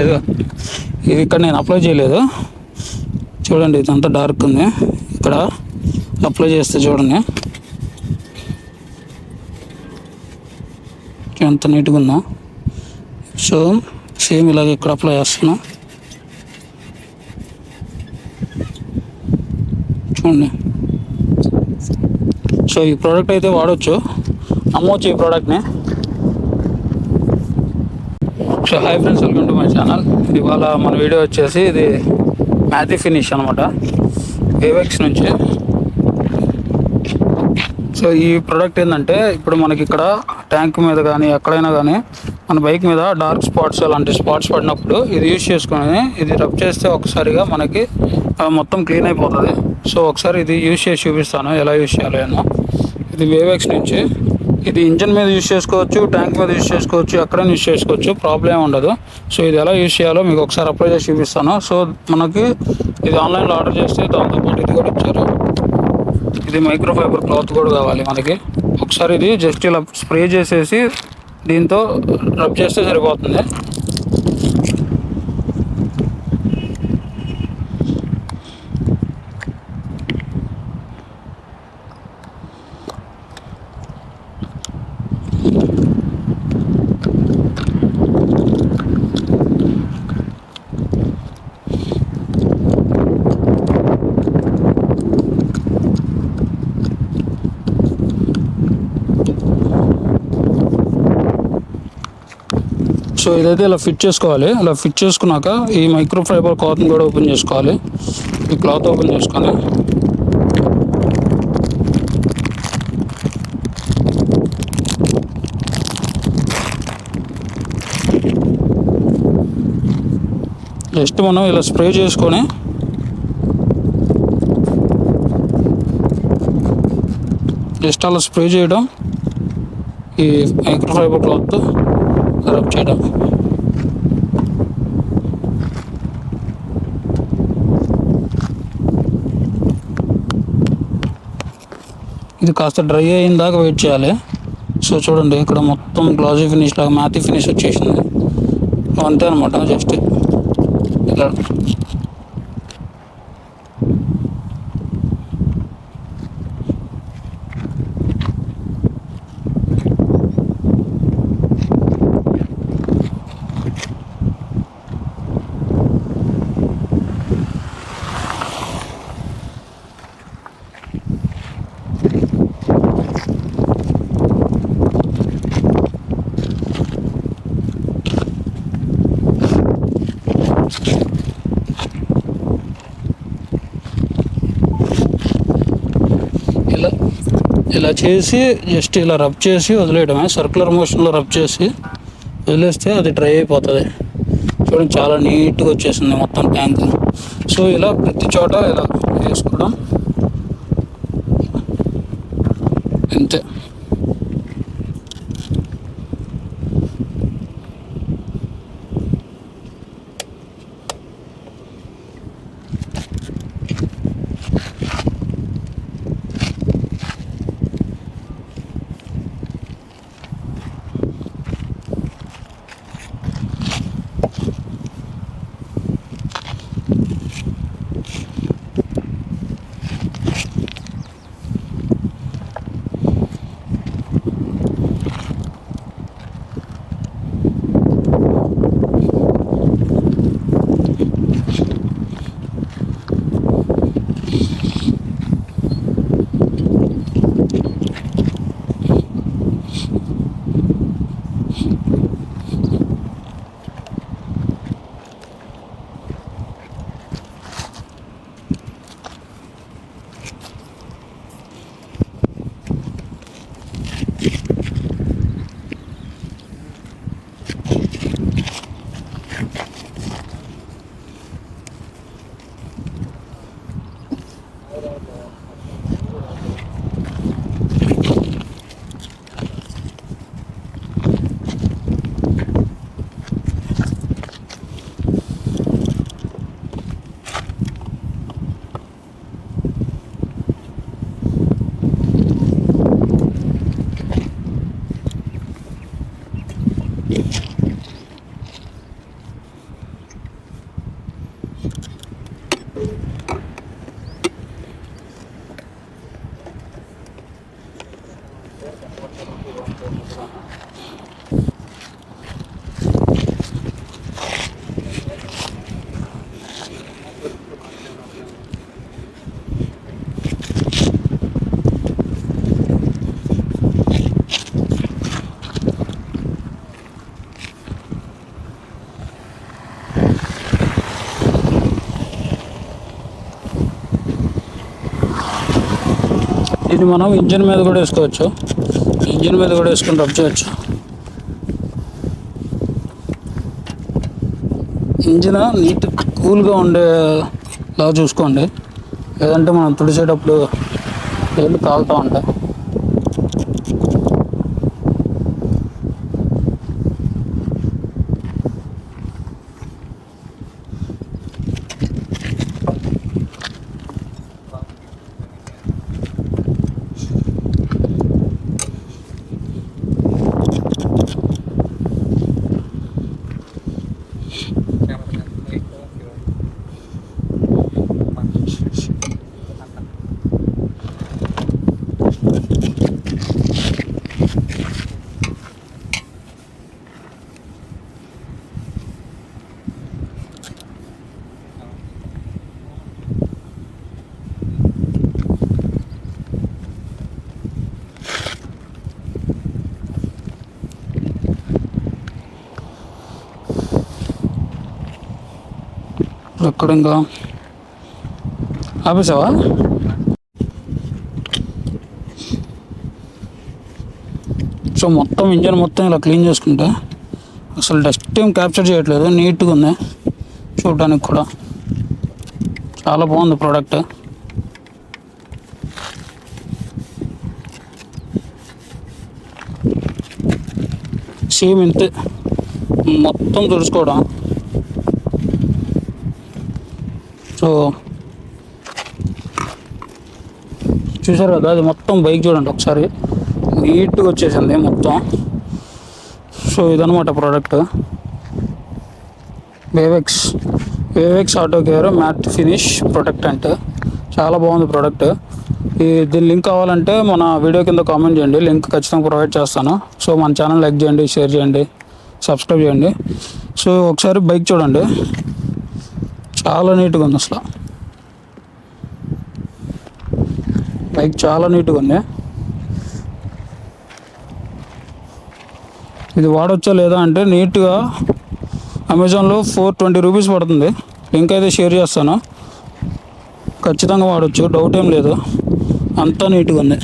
ఇది ఇక్కడ నేను అప్లై చేయలేదు చూడండి, ఇదంతా డార్క్ ఉంది. ఇక్కడ అప్లై చేస్తే చూడండి ఎంత నీట్గా ఉందో. సో సేమ్ ఇలాగే ఇక్కడ అప్లై చేస్తున్నాం చూడండి. సో ఈ ప్రోడక్ట్ అయితే వాడచ్చు, అమ్మవచ్చు ఈ ప్రోడక్ట్ని. So hi friends, welcome to my channel. ఇవాళ మన వీడియో వచ్చేసి ఇది మ్యాథీ ఫినిష్ అనమాట, వేవెక్స్ నుంచి. సో ఈ ప్రోడక్ట్ ఏంటంటే ఇప్పుడు మనకి ఇక్కడ ట్యాంక్ మీద కానీ ఎక్కడైనా కానీ మన బైక్ మీద డార్క్ స్పాట్స్ అలాంటి స్పాట్స్ పడినప్పుడు ఇది యూజ్ చేసుకొని ఇది రబ్ చేస్తే ఒకసారిగా మనకి మొత్తం క్లీన్ అయిపోతుంది. సో ఒకసారి ఇది యూజ్ చేసి చూపిస్తాను ఎలా యూజ్ చేయాలో ఏమో. ఇది వేవెక్స్ నుంచి. ఇది ఇంజన్ మీద యూజ్ చేసుకోవచ్చు, ట్యాంక్ మీద యూజ్ చేసుకోవచ్చు, ఎక్కడైనా యూజ్ చేసుకోవచ్చు, ప్రాబ్లం ఉండదు. సో ఇది ఎలా యూజ్ చేయాలో మీకు ఒకసారి అప్లై చేసి చూపిస్తాను. సో మనకి ఇది ఆన్లైన్లో ఆర్డర్ చేస్తే దాంతోపాటు ఇది కూడా ఇచ్చారు. ఇది మైక్రోఫైబర్ క్లాత్ కూడా కావాలి మనకి. ఒకసారి ఇది జస్ట్ ఇలా స్ప్రే చేసేసి దీంతో రబ్ చేస్తే సరిపోతుంది. సో ఇదైతే ఇలా ఫిట్ చేసుకోవాలి. ఇలా ఫిట్ చేసుకున్నాక ఈ మైక్రోఫైబర్ క్లాత్ని కూడా ఓపెన్ చేసుకోవాలి. ఈ క్లాత్ ఓపెన్ చేసుకొని జస్ట్ మనం ఇలా స్ప్రే చేసుకొని జస్ట్ అలా స్ప్రే చేయడం, ఈ మైక్రోఫైబర్ క్లాత్తో రబ్ చేయడం. ఇది కాస్త డ్రై అయిన దాకా వెయిట్ చేయాలి. సో చూడండి ఇక్కడ మొత్తం గ్లాజీ ఫినిష్ లాగా మ్యాథీ ఫినిష్ వచ్చేసింది. అంతే అనమాట, జస్ట్ ఇలా ఇలా చేసి జస్ట్ ఇలా రబ్ చేసి వదిలేయడమే. సర్క్యులర్ మోషన్లో రబ్ చేసి వదిలేస్తే అది డ్రై అయిపోతుంది. చూడండి చాలా నీట్గా వచ్చేసింది మొత్తం ట్యాంక్. సో ఇలా ప్రతి చోట ఇలా వేసుకోవడం అంతే. దీన్ని మనం ఇంజిన్ మీద కూడా వేసుకోవచ్చు, ఇంజిన్ మీద కూడా వేసుకొని రబ్ చేయొచ్చు. ఇంజిన్ నీట్ కూల్గా ఉండేలా చూసుకోండి, లేదంటే మనం తుడిచేటప్పుడు వేళ్ళు కాలుతూ ఉంటాయి. ఎక్కడ ఇంకా ఆపేసావా? సో మొత్తం ఇంజన్ మొత్తం ఇలా క్లీన్ చేసుకుంటే అసలు డస్ట్ ఏం క్యాప్చర్ చేయట్లేదు, నీట్గా ఉంది చూడడానికి కూడా. చాలా బాగుంది ప్రోడక్ట్. సేమ్ ఇంతే మొత్తం తుడుచుకోవడం. సో చూసారు కదా, అది మొత్తం బైక్ చూడండి ఒకసారి, నీట్గా వచ్చేసింది మొత్తం. సో ఇదనమాట product, Wavex auto care matte finish protectant. చాలా బాగుంది ప్రోడక్ట్. దీని లింక్ కావాలంటే మన వీడియో కింద కామెంట్ చేయండి, లింక్ ఖచ్చితంగా ప్రొవైడ్ చేస్తాను. సో మన ఛానల్ లైక్ చేయండి, షేర్ చేయండి, సబ్స్క్రైబ్ చేయండి. సో ఒకసారి బైక్ చూడండి, చాలా నీట్గా ఉంది. అసలు బైక్ చాలా నీట్గా ఉంది. ఇది వాడొచ్చా లేదా అంటే నీట్గా అమెజాన్లో 420 రూపీస్ పడుతుంది, లింక్ అయితే షేర్ చేస్తాను. ఖచ్చితంగా వాడచ్చు, డౌట్ ఏం లేదు, అంతా నీట్గా ఉంది.